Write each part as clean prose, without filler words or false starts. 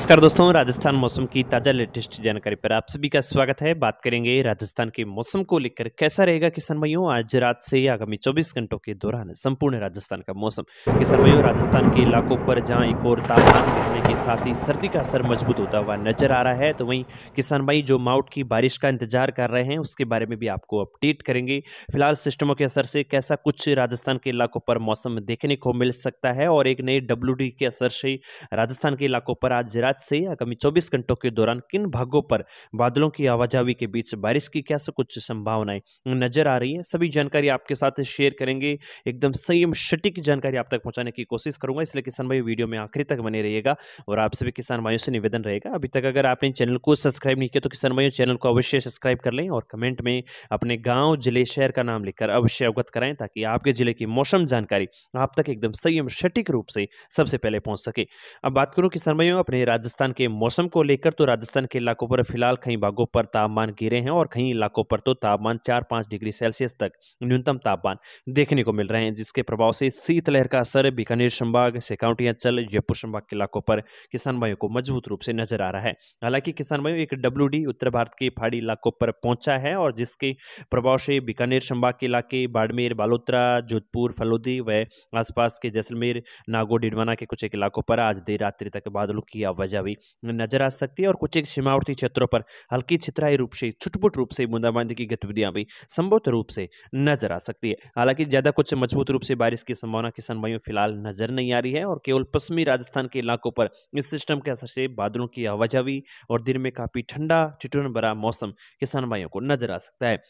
नमस्कार दोस्तों, राजस्थान मौसम की ताज़ा लेटेस्ट जानकारी पर आप सभी का स्वागत है। बात करेंगे राजस्थान के मौसम को लेकर। कैसा रहेगा किसान भाइयों आज रात से आगामी 24 घंटों के दौरान संपूर्ण राजस्थान का मौसम। किसान भाइयों, राजस्थान के इलाकों पर जहां एक और तापमान गिरने के साथ ही सर्दी का असर मजबूत होता हुआ नजर आ रहा है, तो वहीं किसान भाई जो माउट की बारिश का इंतजार कर रहे हैं उसके बारे में भी आपको अपडेट करेंगे। फिलहाल सिस्टमों के असर से कैसा कुछ राजस्थान के इलाकों पर मौसम देखने को मिल सकता है और एक नए WD के असर से राजस्थान के इलाकों पर आज रात से आगामी 24 घंटों के दौरान किन भागों पर बादलों की आवाजाही के बीच बारिश की क्या कुछ संभावनाएं नजर आ रही है, सभी जानकारी आपके साथ शेयर करेंगे। एकदम सही एवं सटीक जानकारी आप तक पहुंचाने की कोशिश करूंगा, इसलिए किसान भाई वीडियो में आखिर तक बने रहिएगा। और आप सभी किसान भाइयों से निवेदन रहेगा, अभी तक अगर आपने चैनल को सब्सक्राइब नहीं किया तो किसान भाइयों चैनल को अवश्य सब्सक्राइब कर लें और कमेंट में अपने गाँव जिले शहर का नाम लिखकर अवश्य अवगत कराएं, ताकि आपके जिले की मौसम जानकारी आप तक एकदम सही एवं सटीक रूप से सबसे पहले पहुंच सके। अब बात करूं किसान भाइयों अपने राजस्थान के मौसम को लेकर, तो राजस्थान के इलाकों पर फिलहाल कई भागों पर तापमान गिरे हैं और कई इलाकों पर तो तापमान 4-5 डिग्री सेल्सियस तक न्यूनतम तापमान देखने को मिल रहे हैं, जिसके प्रभाव से शीतलहर का असर बीकानेर संभाग, सिकाउटी अंचल, जयपुर संभाग के इलाकों पर किसान भाइयों को मजबूत रूप से नजर आ रहा है। हालांकि किसान भाइयों एक WD उत्तर भारत के पहाड़ी इलाकों पर पहुंचा है और जिसके प्रभाव से बीकानेर संभाग के इलाके, बाड़मेर, बालोतरा, जोधपुर, फलोदी व आसपास के जैसलमेर, नागौर, डिडवाना के कुछ एक इलाकों पर आज देर रात्रि तक बादलों की आवाजाही नजर आ सकती है और कुछ एक सीमावर्ती क्षेत्रों पर हल्की छितराई रूप से छुटपुट रूप से बूंदाबांदी की गतिविधियां भी संभवत रूप से नजर आ सकती है। हालांकि ज्यादा कुछ मजबूत रूप से बारिश की संभावना किसान भाइयों फिलहाल नजर नहीं आ रही है और केवल पश्चिमी राजस्थान के इलाकों पर इस सिस्टम के असर से बादलों की आवाजाही और दिन में काफी ठंडा ठिठुरन भरा मौसम किसान भाइयों को नजर आ सकता है।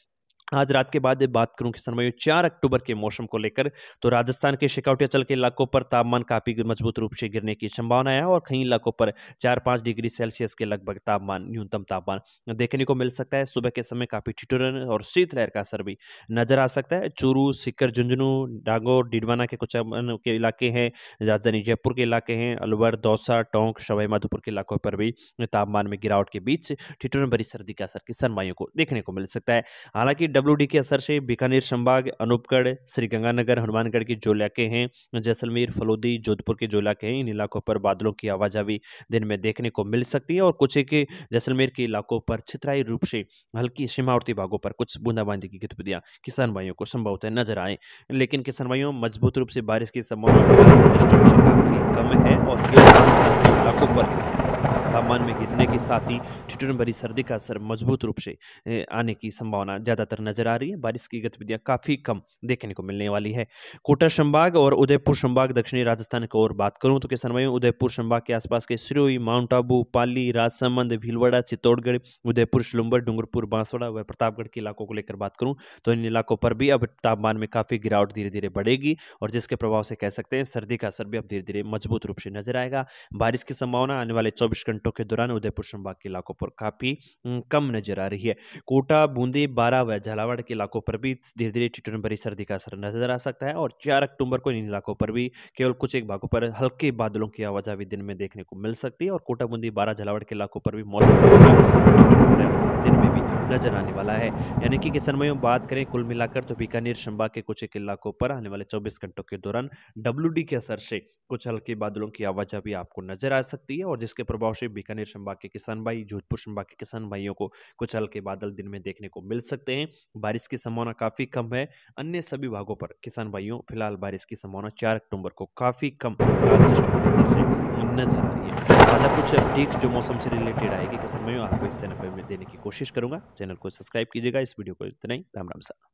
आज रात के बाद बात करूं किसान भाइयों 4 अक्टूबर के मौसम को लेकर, तो राजस्थान के सिकाउटी अंचल के इलाकों पर तापमान काफी मजबूत रूप से गिरने की संभावना है और कई इलाकों पर 4-5 डिग्री सेल्सियस के लगभग तापमान न्यूनतम तापमान देखने को मिल सकता है। सुबह के समय काफी ठिठुरन और शीतलहर का असर भी नजर आ सकता है। चूरू, सीकर, झुंझुनू, नागौर, डिडवाना के कुछ के इलाके हैं, राजधानी जयपुर के इलाके हैं, अलवर, दौसा, टोंक, सवाई माधोपुर के इलाकों पर भी तापमान में गिरावट के बीच ठिठुरन भरी सर्दी का असर किसान भाइयों को देखने को मिल सकता है। हालांकि WD के असर से बीकानेर संभाग, अनूपगढ़, श्रीगंगानगर, हनुमानगढ़ के जो इलाके हैं, जैसलमेर, फलोदी, जोधपुर के जो इलाके हैं, इन इलाकों पर बादलों की आवाजाही दिन में देखने को मिल सकती है और कुछ एक जैसलमेर के इलाकों पर छितराई रूप से हल्की सीमावर्ती भागों पर कुछ बूंदाबांदी की गतिविधियां किसान भाइयों को संभवतः नजर आए। लेकिन किसान भाइयों मजबूत रूप से बारिश की संभावना फिलहाल इस सिस्टम से काफी कम है और केवल राजस्थान के इलाकों पर तापमान में गिरने के साथ ही ठिठुरन भरी सर्दी का असर मजबूत रूप से आने की संभावना ज्यादातर नजर आ रही है। बारिश की गतिविधियां काफी कम देखने को मिलने वाली है। कोटा संभाग और उदयपुर संभाग दक्षिणी राजस्थान की ओर बात करूं तो किसान भाइयों उदयपुर संभाग के आसपास के सिरोही, माउंट आबू, पाली, राजसमंद, भीलवाड़ा, चित्तौड़गढ़, उदयपुर, शुलुम्बर, डूंगरपुर, बांसवाड़ा व प्रतापगढ़ के इलाकों को लेकर बात करूं तो इन इलाकों पर भी अब तापमान में काफी गिरावट धीरे धीरे बढ़ेगी और जिसके प्रभाव से कह सकते हैं सर्दी का असर भी अब धीरे धीरे मजबूत रूप से नजर आएगा। बारिश की संभावना आने वाले 24 घंटों के दौरान उदयपुर संभाग के इलाकों पर काफी कम नजर आ रही है। कोटा, बूंदी, बारां व झालावाड़ के इलाकों पर भी धीरे धीरे ठिठुरन भरी सर्दी का असर नजर आ सकता है और 4 अक्टूबर को इन इलाकों पर भी केवल कुछ एक भागों पर हल्के बादलों की आवाजाही दिन में देखने को मिल सकती है और कोटा, बूंदी, बारां, झालावाड़ के इलाकों पर भी मौसम दिन में भी नजर आने वाला है। यानी कि किसान भाइयों बात करें कुल मिलाकर तो बीकानेर संभाग के कुछ एक इलाकों पर आने वाले 24 घंटों के दौरान WD के असर से कुछ हल्के बादलों की आवाजाही आपको नजर आ सकती है और जिसके प्रभाव से बीकानेर संभाग के किसान भाई, जोधपुर संभाग के किसान भाइयों को कुछ हल्के बादल दिन में देखने को मिल सकते हैं। बारिश की संभावना काफी कम है। अन्य सभी भागों पर किसान भाइयों फिलहाल बारिश की संभावना 4 अक्टूबर को काफी कम सिस्टम के असर से नजर आ रही है। ताजा कुछ अपडेट जो मौसम से रिलेटेड आएगी किसान भाइयों आपको इस चैनल पर देने की कोशिश करूंगा। चैनल को सब्सक्राइब कीजिएगा। इस वीडियो को इतना ही। राम राम सा।